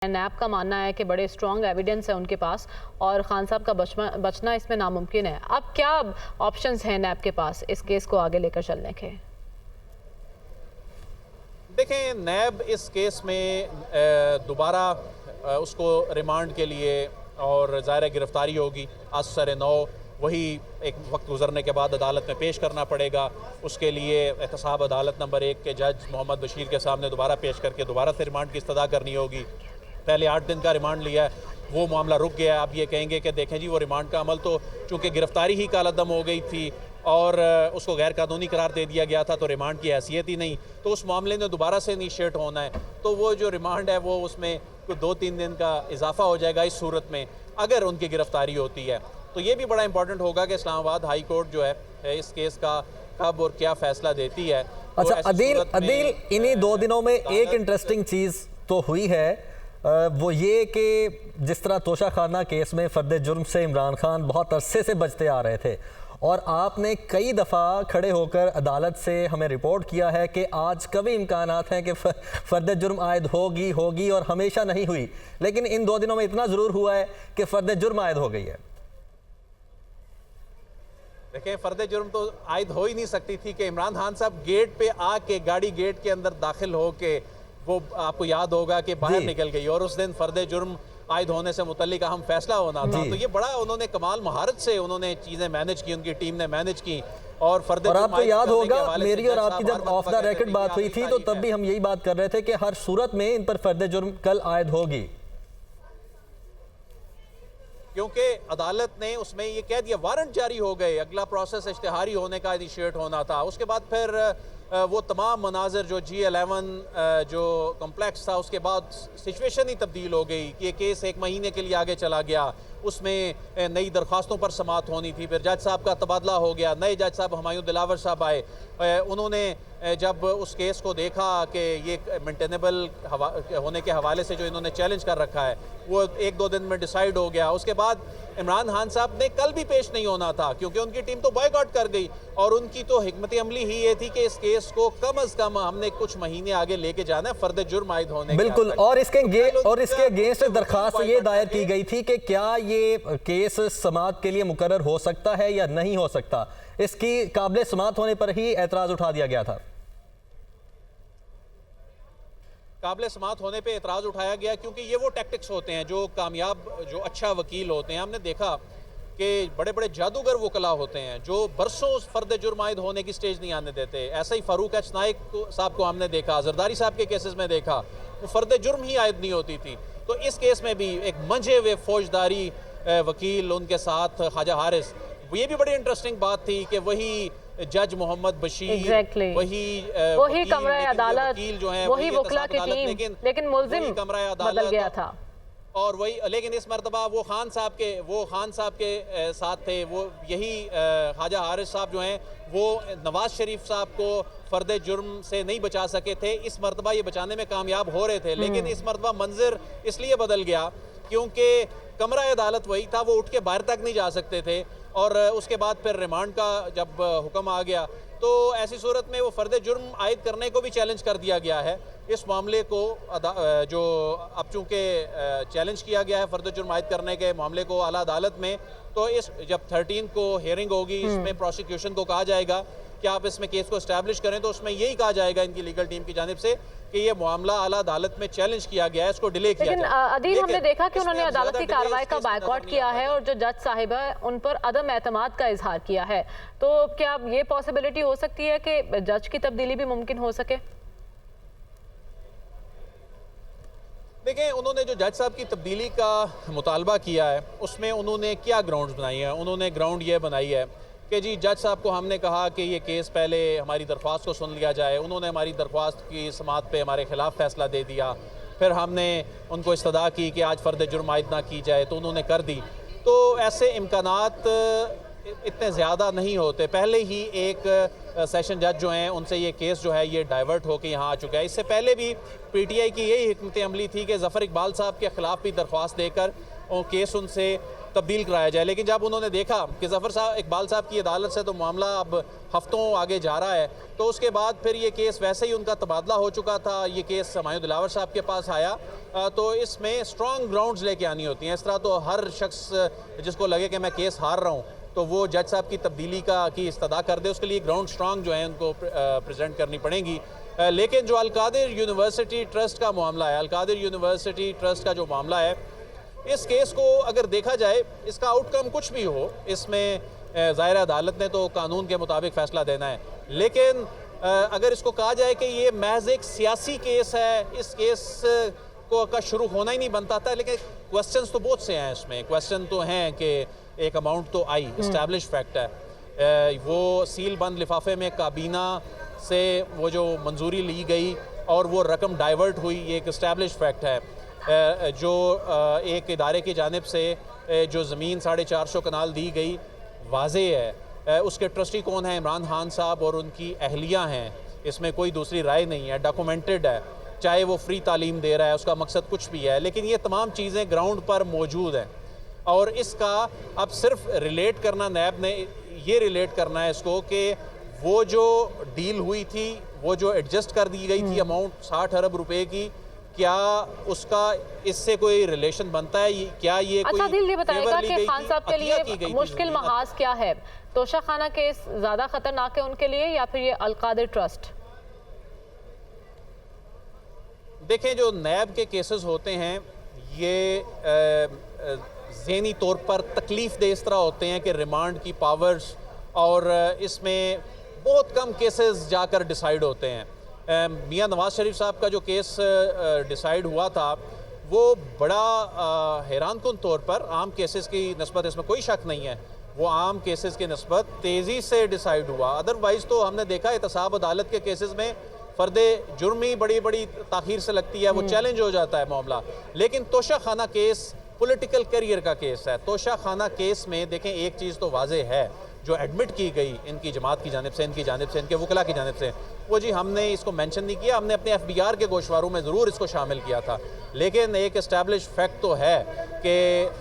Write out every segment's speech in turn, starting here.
नैब का मानना है कि बड़े स्ट्रॉन्ग एविडेंस है उनके पास और खान साहब का बचना इसमें नामुमकिन है। अब क्या ऑप्शंस हैं नैब के पास इस केस को आगे लेकर चलने के? देखें, नैब इस केस में दोबारा उसको रिमांड के लिए और ज़ाहिर गिरफ्तारी होगी आज सरे 9, वही एक वक्त गुजरने के बाद अदालत में पेश करना पड़ेगा। उसके लिए एहतसाब अदालत नंबर 1 के जज मोहम्मद बशीर के सामने दोबारा पेश करके दोबारा से रिमांड की इस्तदा करनी होगी। पहले 8 दिन का रिमांड लिया है, वो मामला रुक गया है। अब ये कहेंगे कि देखें जी, वो रिमांड का अमल तो चूँकि गिरफ्तारी ही कालअदम हो गई थी और उसको गैर कानूनी करार दे दिया गया था, तो रिमांड की हैसियत ही नहीं, तो उस मामले में दोबारा से इनिशिएट होना है। तो वो जो रिमांड है वो उसमें कुछ 2-3 दिन का इजाफा हो जाएगा इस सूरत में अगर उनकी गिरफ्तारी होती है। तो ये भी बड़ा इंपॉर्टेंट होगा कि इस्लामाबाद हाई कोर्ट जो है इस केस का कब और क्या फैसला देती है। अच्छा अदील, इन्हीं 2 दिनों में एक इंटरेस्टिंग चीज़ तो हुई है, वो ये कि जिस तरह तोशा खाना केस में फर्द जुर्म से इमरान खान बहुत अरसे से बचते आ रहे थे और आपने कई दफ़ा खड़े होकर अदालत से हमें रिपोर्ट किया है कि आज कभी इम्कानात हैं कि फर्द जुर्म आयद होगी और हमेशा नहीं हुई, लेकिन इन 2 दिनों में इतना ज़रूर हुआ है कि फर्द जुर्म आयद हो गई है। देखिए, फर्द जुर्म तो आयद हो ही नहीं सकती थी कि इमरान खान साहब गेट पे आके गाड़ी गेट के अंदर दाखिल हो के, वो आपको याद होगा कि बाहर निकल गई और उस दिन फर्द जुर्म आयद होने से मुतल्लिक अहम फैसला होना था। तो ये बड़ा उन्होंने कमाल महारत से उन्होंने चीज़ें मैनेज की, उनकी टीम ने मैनेज की। और आपको याद होगा मेरी और आपकी जब ऑफ द रिकॉर्ड बात हुई थी तो तब भी हम यही बात कर रहे थे कि हर सूरत में इन पर फर्द जुर्म कल आयद होगी, क्योंकि अदालत ने उसमें ये कह दिया, वारंट जारी हो गए, अगला प्रोसेस इश्तिहारी होने का इनिशिएट होना था। उसके बाद फिर वो तमाम मनाजिर जो G11 जो कॉम्प्लेक्स था, उसके बाद सिचुएशन ही तब्दील हो गई कि ये केस 1 महीने के लिए आगे चला गया। उसमें नई दरख्वास्तों पर समाअत होनी थी, फिर जज साहब का तबादला हो गया, नए जज साहब हुमायूं दिलावर साहब आए। उन्होंने जब उस केस को देखा कि ये मेंटेनेबल होने के हवाले से जो इन्होंने चैलेंज कर रखा है वो 1-2 दिन में डिसाइड हो गया। उसके बाद इमरान खान साहब ने कल भी पेश नहीं होना था क्योंकि उनकी टीम तो बॉयकॉट कर गई और उनकी तो हिकमत अमली ही ये थी कि इस केस को कम अज कम हमने कुछ महीने आगे लेके जाना है फर्द जुर्म आयद होने बिल्कुल। और इसके अगेंस्ट दरखास्त ये दायर की गई थी कि क्या ये केस समाअत के लिए मुकर्रर हो सकता है या नहीं हो सकता, इसकी काबिल समाअत होने पर ही एतराज उठा दिया गया था। काबिल समाअत होने पे एतराज़ उठाया गया क्योंकि ये वो टैक्टिक्स होते हैं जो कामयाब, जो अच्छा वकील होते हैं। हमने देखा कि बड़े बड़े जादूगर वकला होते हैं जो बरसों फर्द जुर्म आयद होने की स्टेज नहीं आने देते। ऐसा ही फारूक एच नाइक साहब को हमने देखा, जरदारी साहब के केसेस में देखा, वो फर्द जुर्म ही आयद नहीं होती थी। तो इस केस में भी एक मंझे हुए फौजदारी वकील उनके साथ ख्वाजा हारिस, ये भी बड़ी इंटरेस्टिंग बात थी कि वही जज मोहम्मद बशीर, वही कमरा अदालत, जो है वही वकला की टीम, लेकिन मुल्जिम बदल गया था। और वही, लेकिन इस मरतबा वो खान साहब के साथ थे। वो यही ख्वाजा हारिस साहब जो हैं वो नवाज शरीफ साहब को फर्द जुर्म से नहीं बचा सके थे। इस मरतबा ये बचाने में कामयाब हो रहे थे, लेकिन इस मरतबा मंजर इसलिए बदल गया क्योंकि कमरा अदालत वही था, वो उठ के बाहर तक नहीं जा सकते थे। और उसके बाद फिर रिमांड का जब हुक्म आ गया तो ऐसी सूरत में वो फर्द जुर्म आयद करने को भी चैलेंज कर दिया गया है। इस मामले को जो अब चूँकि चैलेंज किया गया है फर्द जुर्म आयद करने के मामले को आला अदालत में, तो इस जब 13 को हियरिंग होगी, इसमें प्रोसिक्यूशन को कहा जाएगा कि आप इसमें केस को एस्टैब्लिश करें, तो उसमें यही कहा जाएगा इनकी लीगल टीम की जानिब से कि ये मामला आला अदालत में चैलेंज किया गया है, इसको डिले किया लेकिन अदील, हमने देखा कि उन्होंने अदालती कार्रवाई का बायकॉट किया है और जो जज साहिबा है उन पर अदम एतमाद का इजहार किया है। तो क्या ये पॉसिबिलिटी हो सकती है कि जज की तब्दीली भी मुमकिन हो सके? देखें, उन्होंने जो जज साहब की तब्दीली का मुतालबा किया है उसमें उन्होंने क्या ग्राउंड्स बनाई है। उन्होंने ग्राउंड ये बनाई है कि जी जज साहब को हमने कहा कि ये केस पहले हमारी दरख्वास्त को सुन लिया जाए। उन्होंने हमारी दरख्वास्त की समाअत पे हमारे ख़िलाफ़ फ़ैसला दे दिया। फिर हमने उनको इस्तदा की कि आज फ़र्द जुर्म आयद ना की जाए, तो उन्होंने कर दी। तो ऐसे इम्कानात इतने ज़्यादा नहीं होते। पहले ही एक सेशन जज जो हैं उनसे ये केस जो है ये डाइवर्ट होकर यहाँ आ चुका है। इससे पहले भी PTI की यही हिकमत अमली थी कि ज़फ़र इकबाल साहब के ख़िलाफ़ भी दरख्वास्त देकर और केस उनसे तब्दील कराया जाए। लेकिन जब उन्होंने देखा कि ज़फ़र साहब इकबाल साहब की अदालत से तो मामला अब हफ्तों आगे जा रहा है, तो उसके बाद फिर ये केस वैसे ही उनका तबादला हो चुका था, ये केस हुमायूं दिलावर साहब के पास आया। तो इसमें स्ट्रॉन्ग ग्राउंड्स लेके आनी होती हैं। इस तरह तो हर शख्स जिसको लगे कि मैं केस हार रहा हूँ तो वो जज साहब की तब्दीली की इस्तदा कर दे, उसके लिए ग्राउंड स्ट्रॉन्ग जो है उनको प्रेजेंट करनी पड़ेंगी। लेकिन जो अलकादिर यूनिवर्सिटी ट्रस्ट का मामला है, अलकादिर यूनिवर्सिटी ट्रस्ट का जो मामला है, इस केस को अगर देखा जाए, इसका आउटकम कुछ भी हो, इसमें ज़ाहिर अदालत ने तो कानून के मुताबिक फ़ैसला देना है। लेकिन अगर इसको कहा जाए कि ये महज एक सियासी केस है, इस केस का शुरू होना ही नहीं बनता था। लेकिन क्वेश्चंस तो बहुत से हैं इसमें। क्वेश्चन तो हैं कि एक अमाउंट तो आई, इस्टेब्लिश फैक्ट है, वो सील बंद लिफाफे में काबीना से वो जो मंजूरी ली गई और वो रकम डाइवर्ट हुई, ये एक इस्टेब्लिश फैक्ट है। जो एक इदारे की जानिब से जो ज़मीन 450 कनाल दी गई वाज़े है, उसके ट्रस्टी कौन है? इमरान खान साहब और उनकी अहलिया हैं, इसमें कोई दूसरी राय नहीं है, डॉक्यूमेंटेड है। चाहे वो फ्री तालीम दे रहा है, उसका मकसद कुछ भी है, लेकिन ये तमाम चीज़ें ग्राउंड पर मौजूद हैं। और इसका अब सिर्फ रिलेट करना, नैब ने ये रिलेट करना है इसको कि वो जो डील हुई थी, वो जो एडजस्ट कर दी गई थी अमाउंट 60 अरब रुपए की, क्या उसका इससे कोई रिलेशन बनता है? क्या ये अच्छा कोई दिल ये बताएगा कि खान साहब के लिए की मुश्किल महाज क्या है? तोशा खाना केस ज्यादा खतरनाक है उनके लिए या फिर ये अलकादिर ट्रस्ट? देखें, जो नैब के केसेस होते हैं ये ज़हनी तौर पर तकलीफ़ दे इस तरह होते हैं कि रिमांड की पावर्स, और इसमें बहुत कम केसेस जाकर डिसाइड होते हैं। मियां नवाज़ शरीफ साहब का जो केस डिसाइड हुआ था, वो बड़ा हैरानकुन तौर पर आम केसेस की नस्बत, इसमें कोई शक नहीं है, वो आम केसेस की नस्बत तेज़ी से डिसाइड हुआ। अदरवाइज़ तो हमने देखा एहतसाब अदालत के केसेस में फ़र्दे जुर्म ही बड़ी बड़ी ताख़ीर से लगती है, वो चैलेंज हो जाता है मामला। लेकिन तोशा खाना केस पॉलिटिकल करियर का केस है। तोशा खाना केस में देखें, एक चीज़ तो वाज़े है जो एडमिट की गई इनकी जमात की जानिब से, इनकी जानिब से, इनके वकला की जानिब से, वो जी हमने इसको मेंशन नहीं किया, हमने अपने FBR के गोशवारों में ज़रूर इसको शामिल किया था। लेकिन एक एस्टैब्लिश फैक्ट तो है कि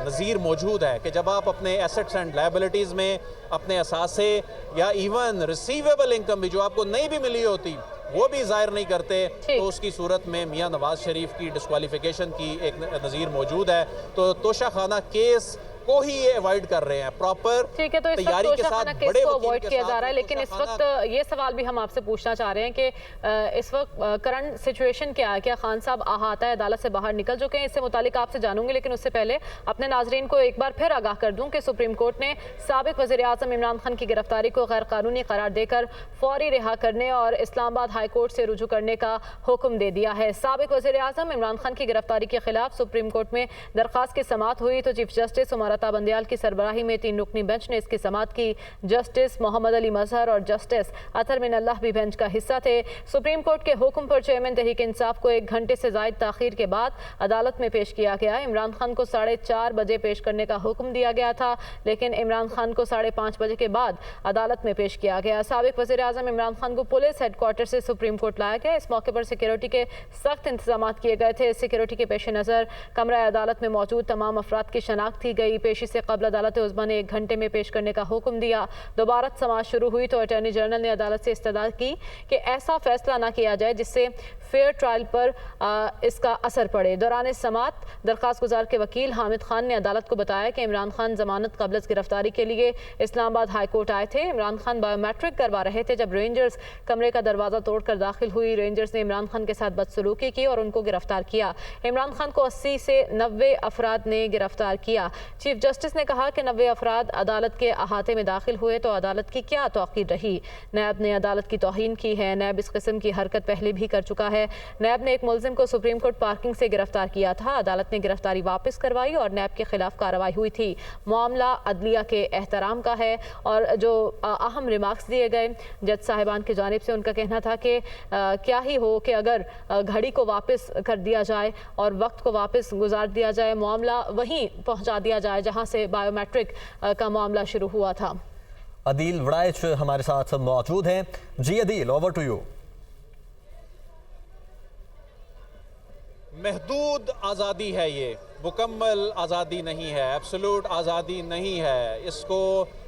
नज़ीर मौजूद है कि जब आप अपने एसेट्स एंड लायबिलिटीज़ में अपने असासे या इवन रिसीवेबल इनकम भी जो आपको नहीं भी मिली होती वो भी ज़ाहिर नहीं करते, तो उसकी सूरत में मियां नवाज़ शरीफ की डिस्क्वालिफिकेशन की एक नज़ीर मौजूद है। तो तोशा खाना केस को ही ये अवॉइड कर रहे हैं प्रॉपर। ठीक है, तो इस वक्त तोशा खाना केस को अवॉइड किया जा रहा है। लेकिन इस वक्त ये सवाल भी हम आपसे पूछना चाह रहे हैं कि इस वक्त करंट सिचुएशन क्या है? क्या खान साहब अहाता अदालत से बाहर निकल चुके हैं? इससे मुतालिक आपसे जानूंगी, लेकिन उससे पहले अपने नाजरीन को एक बार फिर आगाह कर दूं कि सुप्रीम कोर्ट ने साबिक वज़ीर आज़म इमरान खान की गिरफ्तारी को गैर कानूनी करार देकर फौरी रिहा करने और इस्लामाबाद हाई कोर्ट से रुजू करने का हुक्म दे दिया है। साबिक वज़ीर आज़म इमरान खान की गिरफ्तारी के खिलाफ सुप्रीम कोर्ट में दरख्वास्त की समाअत हुई तो चीफ जस्टिस उमर अता बंदियाल की सरबराही में 3 रुकनी बेंच ने इसकी समाअत की। जस्टिस मोहम्मद अली मजहर और जस्टिस अतर मिन अल्लाह भी बेंच का हिस्सा थे। सुप्रीम कोर्ट के हुक्म पर चेयरमैन तहरीक इंसाफ को 1 घंटे से ज़ायद ताखीर के बाद अदालत में पेश किया गया। इमरान खान को 4:30 बजे पेश करने का हुक्म दिया गया था, लेकिन इमरान खान को 5:30 बजे के बाद अदालत में पेश किया गया। साबिक वज़ीर आज़म इमरान खान को पुलिस हेडक्वार्टर से सुप्रीम कोर्ट लाया गया। इस मौके पर सिक्योरिटी के सख्त इंतजाम किए गए थे। सिक्योरिटी के पेश नज़र कमरा अदालत में मौजूद तमाम अफराद की शनाख्त की गई। पेशी से कबल अदालत उज़्मा ने 1 घंटे में पेश करने का हुक्म दिया। दोबारा समाअत शुरू हुई तो अटॉर्नी जनरल ने अदालत से इस्तदा की कि ऐसा फैसला ना किया जाए जिससे फेयर ट्रायल पर इसका असर पड़े। दौरान समाअत दरख्वास्त गुजार के वकील हामिद खान ने अदालत को बताया कि इमरान खान जमानत कबल गिरफ्तारी के लिए इस्लामाबाद हाई कोर्ट आए थे। इमरान खान बायोमेट्रिक करवा रहे थे जब रेंजर्स कमरे का दरवाज़ा तोड़कर दाखिल हुई। रेंजर्स ने इमरान खान के साथ बदसलूकी की और उनको गिरफ्तार किया। इमरान खान को 80 से 90 अफराद ने गिरफ्तार किया। चीफ जस्टिस ने कहा कि 90 अफराद अदालत के अहाते में दाखिल हुए तो अदालत की क्या तौक़ीर रही? नैब ने अदालत की तौहीन की है। नैब इस किस्म की हरकत पहले भी कर चुका है। नैब ने एक मुलजिम को सुप्रीम कोर्ट पार्किंग से गिरफ्तार किया था। अदालत ने गिरफ्तारी वापस करवाई और नैब के खिलाफ कार्रवाई हुई थी। मामला अदलिया के एहतराम का है और जो अहम रिमार्क्स दिए गए जज साहिबान की जानिब से, उनका कहना था कि क्या ही हो कि अगर घड़ी को वापस कर दिया जाए और वक्त को वापस गुजार दिया जाए, मामला वहीं पहुंचा दिया जाए जहां से बायोमेट्रिक का मामला शुरू हुआ था। अदील वड़ाइच हमारे साथ मौजूद हैं। जी अदील, ओवर टू यू। महदूद आज़ादी है ये, मुकम्मल आज़ादी नहीं है, एब्सोल्यूट आज़ादी नहीं है। इसको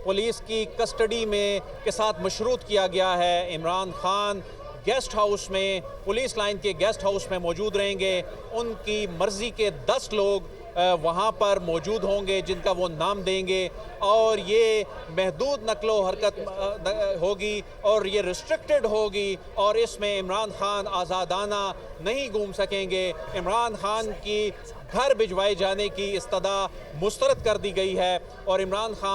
पुलिस की कस्टडी में के साथ मशरूत किया गया है। इमरान खान गेस्ट हाउस में, पुलिस लाइन के गेस्ट हाउस में मौजूद रहेंगे। उनकी मर्ज़ी के 10 लोग वहाँ पर मौजूद होंगे जिनका वो नाम देंगे, और ये महदूद नकलो हरकत होगी और ये रिस्ट्रिक्टेड होगी, और इसमें इमरान खान आज़ादाना नहीं घूम सकेंगे। इमरान खान की घर भिजवाए जाने की इस्तदा मुस्तरद कर दी गई है और इमरान खान